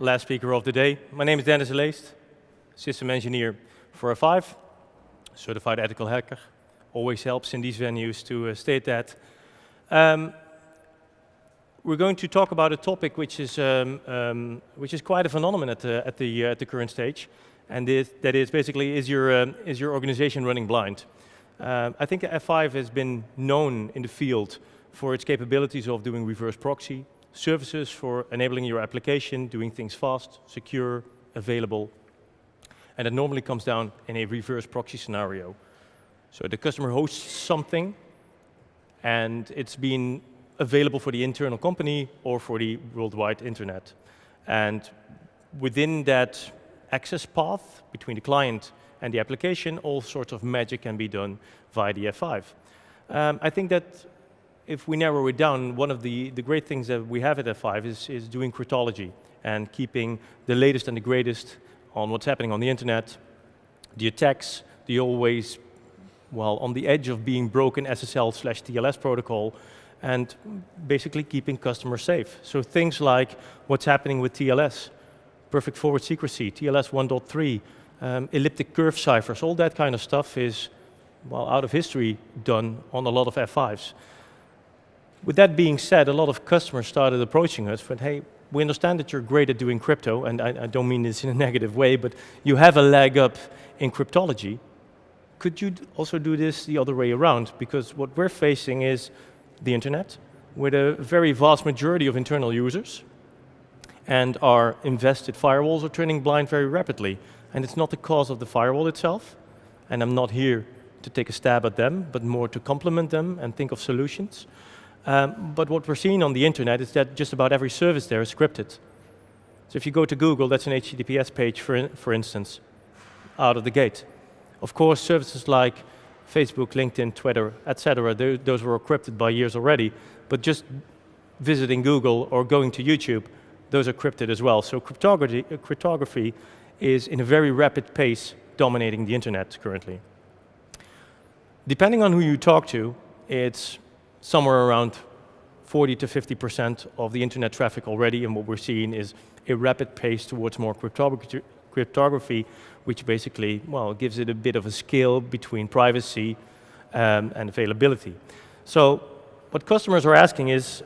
last speaker of the day. My name is Leest, system engineer for F5, certified ethical hacker. Always helps in these venues to state that. We're going to talk about a topic which is quite a phenomenon at the current stage, and that is basically, is your organization running blind? I think F5 has been known in the field for its capabilities of doing reverse proxy, services for enabling your application, doing things fast, secure, available, and it normally comes down in a reverse proxy scenario. So the customer hosts something, and it's been available for the internal company or for the worldwide internet. And within that access path between the client and the application, all sorts of magic can be done via the F5. I think that if we narrow it down, one of the great things that we have at F5 is doing cryptology and keeping the latest and the greatest on what's happening on the internet, the attacks, the always, well, on the edge of being broken SSL/TLS protocol, and basically keeping customers safe. So things like what's happening with TLS, perfect forward secrecy, TLS 1.3, elliptic curve ciphers, all that kind of stuff is, well, out of history done on a lot of F5s. With that being said, a lot of customers started approaching us, but hey, we understand that you're great at doing crypto, and I don't mean this in a negative way, but you have a leg up in cryptology. Could you also do this the other way around? Because what we're facing is the internet, with a very vast majority of internal users, and our invested firewalls are turning blind very rapidly. And it's not the cause of the firewall itself, and I'm not here to take a stab at them, but more to complement them and think of solutions. But what we're seeing on the internet is that just about every service there is scripted. So if you go to Google, that's an HTTPS page, for instance, out of the gate. Of course, services like Facebook, LinkedIn, Twitter, etc., those were encrypted by years already, but just visiting Google or going to YouTube, those are encrypted as well. So cryptography is in a very rapid pace dominating the internet currently. Depending on who you talk to, it's somewhere around 40 to 50% of the internet traffic already, and what we're seeing is a rapid pace towards more cryptography, which basically, well, gives it a bit of a scale between privacy and availability. So what customers are asking is,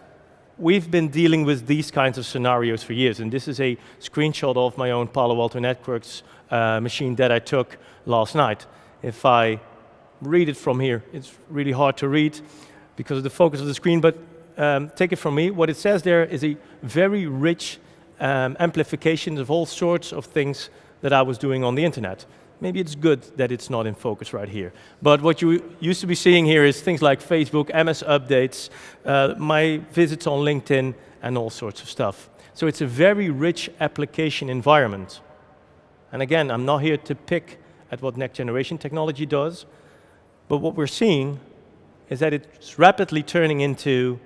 we've been dealing with these kinds of scenarios for years, and this is a screenshot of my own Palo Alto Networks machine that I took last night. If I read it from here, it's really hard to read because of the focus of the screen, but take it from me. What it says there is a very rich amplification of all sorts of things that I was doing on the internet. Maybe it's good that it's not in focus right here. But what you used to be seeing here is things like Facebook, MS updates, my visits on LinkedIn, and all sorts of stuff. So it's a very rich application environment. And again, I'm not here to pick at what next generation technology does, but what we're seeing is that it's rapidly turning into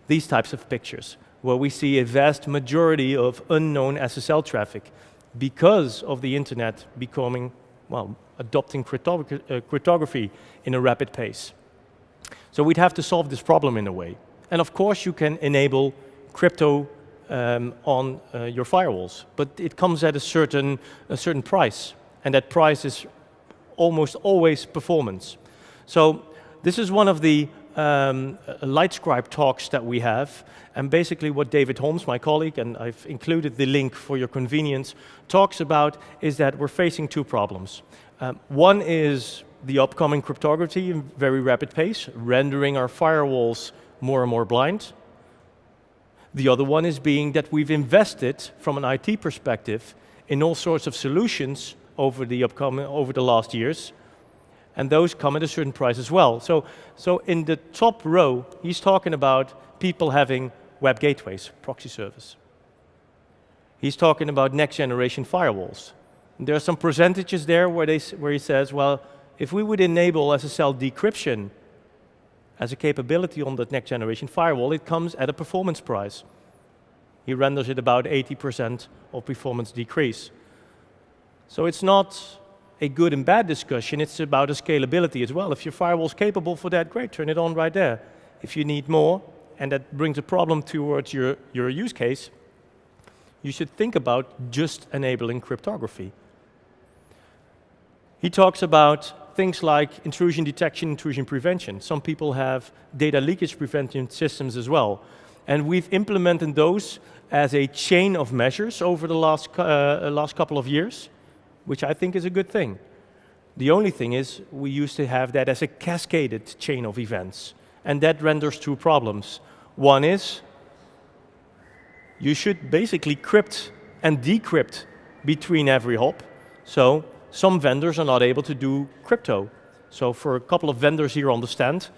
these types of pictures, where we see a vast majority of unknown SSL traffic because of the internet becoming, well, adopting cryptography in a rapid pace. So we'd have to solve this problem in a way. And of course you can enable crypto on your firewalls, but it comes at a certain price, and that price is almost always performance. So this is one of the LightScribe talks that we have, and basically what David Holmes, my colleague, and I've included the link for your convenience, talks about is that we're facing two problems. One is the upcoming cryptography in very rapid pace, rendering our firewalls more and more blind. The other one is being that we've invested from an IT perspective in all sorts of solutions over the last years, and those come at a certain price as well. So in the top row, he's talking about people having web gateways, proxy service. He's talking about next generation firewalls. And there are some percentages there where he says, well, if we would enable SSL decryption as a capability on that next generation firewall, it comes at a performance price. He renders it about 80% of performance decrease. So it's not a good and bad discussion, it's about a scalability as well. If your firewall's capable for that, great, turn it on right there. If you need more, and that brings a problem towards your use case, you should think about just enabling cryptography. He talks about things like intrusion detection, intrusion prevention. Some people have data leakage prevention systems as well. And we've implemented those as a chain of measures over the last couple of years, which I think is a good thing. The only thing is we used to have that as a cascaded chain of events, and that renders two problems. One is you should basically crypt and decrypt between every hop. So some vendors are not able to do crypto. So for a couple of vendors here on the stand,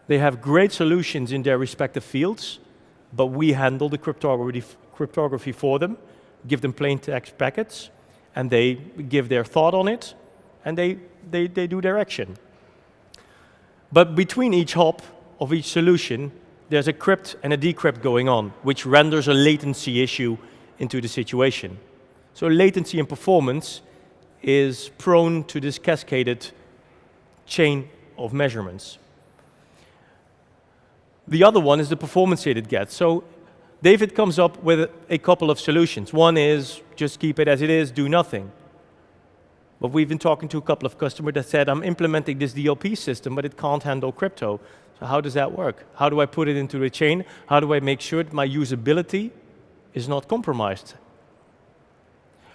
they have great solutions in their respective fields, but we handle the cryptography for them, give them plain text packets, and they give their thought on it, and they do their action. But between each hop of each solution, there's a crypt and a decrypt going on, which renders a latency issue into the situation. So latency and performance is prone to this cascaded chain of measurements. The other one is the performance hit it gets. So David comes up with a couple of solutions. One is just keep it as it is, do nothing. But we've been talking to a couple of customers that said, I'm implementing this DLP system, but it can't handle crypto. So how does that work? How do I put it into the chain? How do I make sure that my usability is not compromised?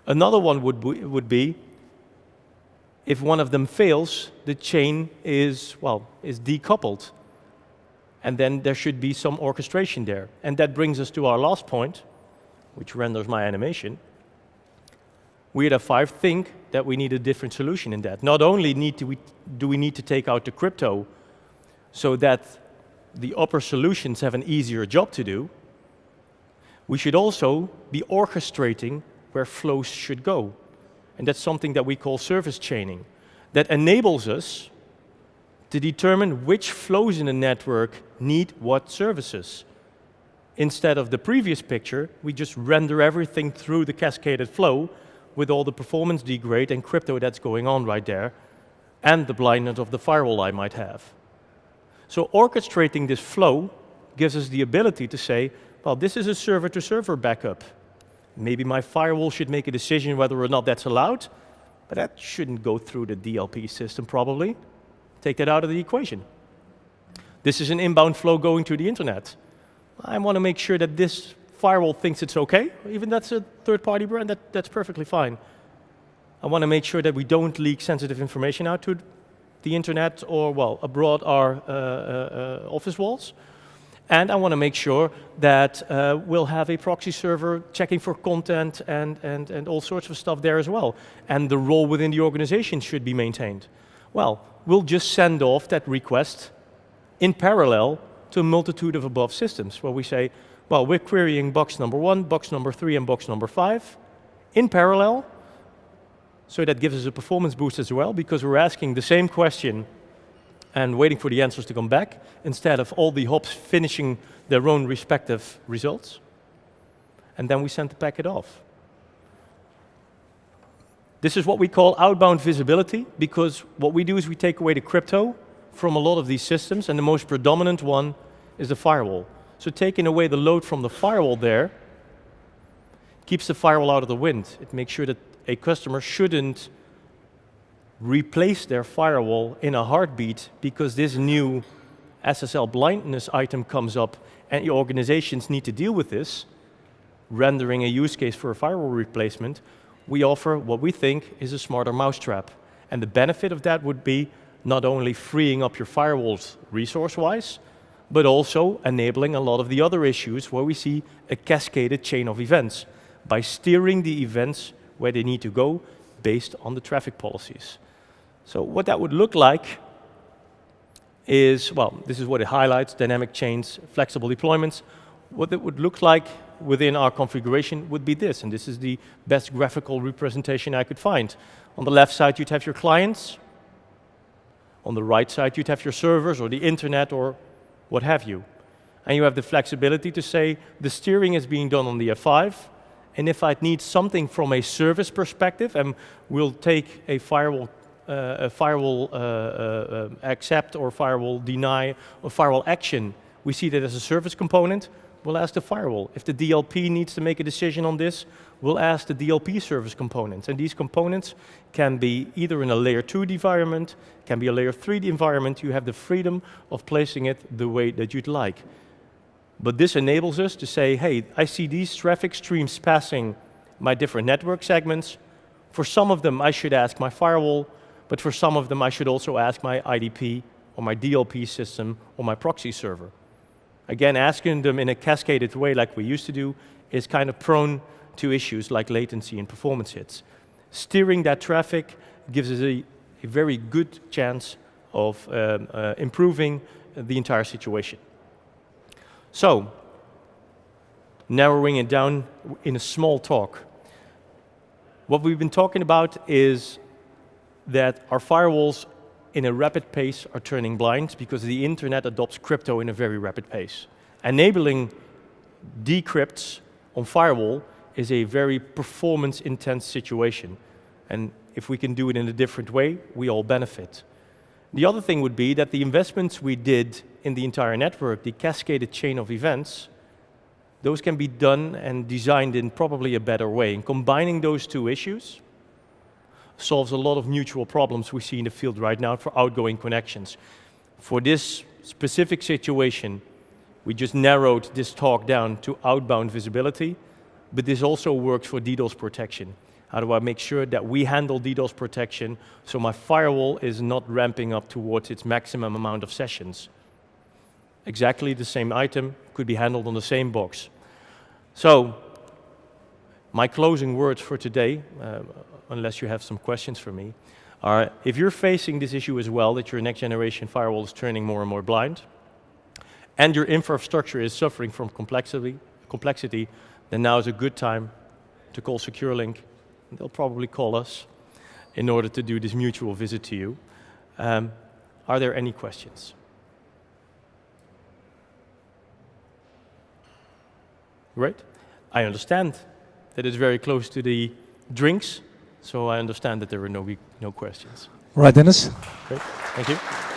Another one would be if one of them fails, the chain is decoupled. And then there should be some orchestration there. And that brings us to our last point, which renders my animation. We at F5 think that we need a different solution in that. Not only do we need to take out the crypto so that the upper solutions have an easier job to do, we should also be orchestrating where flows should go. And that's something that we call service chaining. That enables us to determine which flows in the network need what services. Instead of the previous picture, we just render everything through the cascaded flow with all the performance degrade and crypto that's going on right there, and the blindness of the firewall I might have. So orchestrating this flow gives us the ability to say, well, this is a server-to-server backup. Maybe my firewall should make a decision whether or not that's allowed, but that shouldn't go through the DLP system probably. Take that out of the equation. This is an inbound flow going to the internet. I want to make sure that this firewall thinks it's okay. Even that's a third-party brand, that's perfectly fine. I want to make sure that we don't leak sensitive information out to the internet or, well, abroad our office walls. And I want to make sure that we'll have a proxy server checking for content and all sorts of stuff there as well. And the role within the organization should be maintained. Well, we'll just send off that request in parallel to a multitude of above systems where we say, well, we're querying box number 1, box number 3, and box number 5 in parallel. So that gives us a performance boost as well because we're asking the same question and waiting for the answers to come back instead of all the hops finishing their own respective results. And then we send the packet off. This is what we call outbound visibility because what we do is we take away the crypto from a lot of these systems, and the most predominant one is the firewall. So taking away the load from the firewall there keeps the firewall out of the wind. It makes sure that a customer shouldn't replace their firewall in a heartbeat because this new SSL blindness item comes up and your organizations need to deal with this, rendering a use case for a firewall replacement. We offer what we think is a smarter mousetrap. And the benefit of that would be not only freeing up your firewalls resource-wise, but also enabling a lot of the other issues where we see a cascaded chain of events by steering the events where they need to go based on the traffic policies. So what that would look like is, well, this is what it highlights, dynamic chains, flexible deployments. What it would look like within our configuration would be this, and this is the best graphical representation I could find. On the left side, you'd have your clients. On the right side, you'd have your servers or the internet or what have you. And you have the flexibility to say the steering is being done on the F5, and if I'd need something from a service perspective, and we'll take a firewall accept or firewall deny or firewall action, we see that as a service component. we'll ask the firewall. If the DLP needs to make a decision on this, we'll ask the DLP service components. And these components can be either in a layer 2 environment, can be a layer 3 environment. You have the freedom of placing it the way that you'd like. But this enables us to say, hey, I see these traffic streams passing my different network segments. For some of them, I should ask my firewall, but for some of them, I should also ask my IDP or my DLP system or my proxy server. Again, asking them in a cascaded way like we used to do is kind of prone to issues like latency and performance hits. Steering that traffic gives us a very good chance of improving the entire situation. So, narrowing it down in a small talk. What we've been talking about is that our firewalls in a rapid pace are turning blind because the internet adopts crypto in a very rapid pace. Enabling decrypts on firewall is a very performance-intense situation. And if we can do it in a different way, we all benefit. The other thing would be that the investments we did in the entire network, the cascaded chain of events, those can be done and designed in probably a better way. And combining those two issues solves a lot of mutual problems we see in the field right now for outgoing connections. For this specific situation, we just narrowed this talk down to outbound visibility, but this also works for DDoS protection. How do I make sure that we handle DDoS protection so my firewall is not ramping up towards its maximum amount of sessions? Exactly the same item could be handled on the same box. So, my closing words for today, unless you have some questions for me, are if you're facing this issue as well, that your next generation firewall is turning more and more blind, and your infrastructure is suffering from complexity, then now is a good time to call SecureLink. They'll probably call us in order to do this mutual visit to you. Are there any questions? Right? I understand that it's very close to the drinks, so I understand that there are no questions. Right, Dennis. Great, thank you.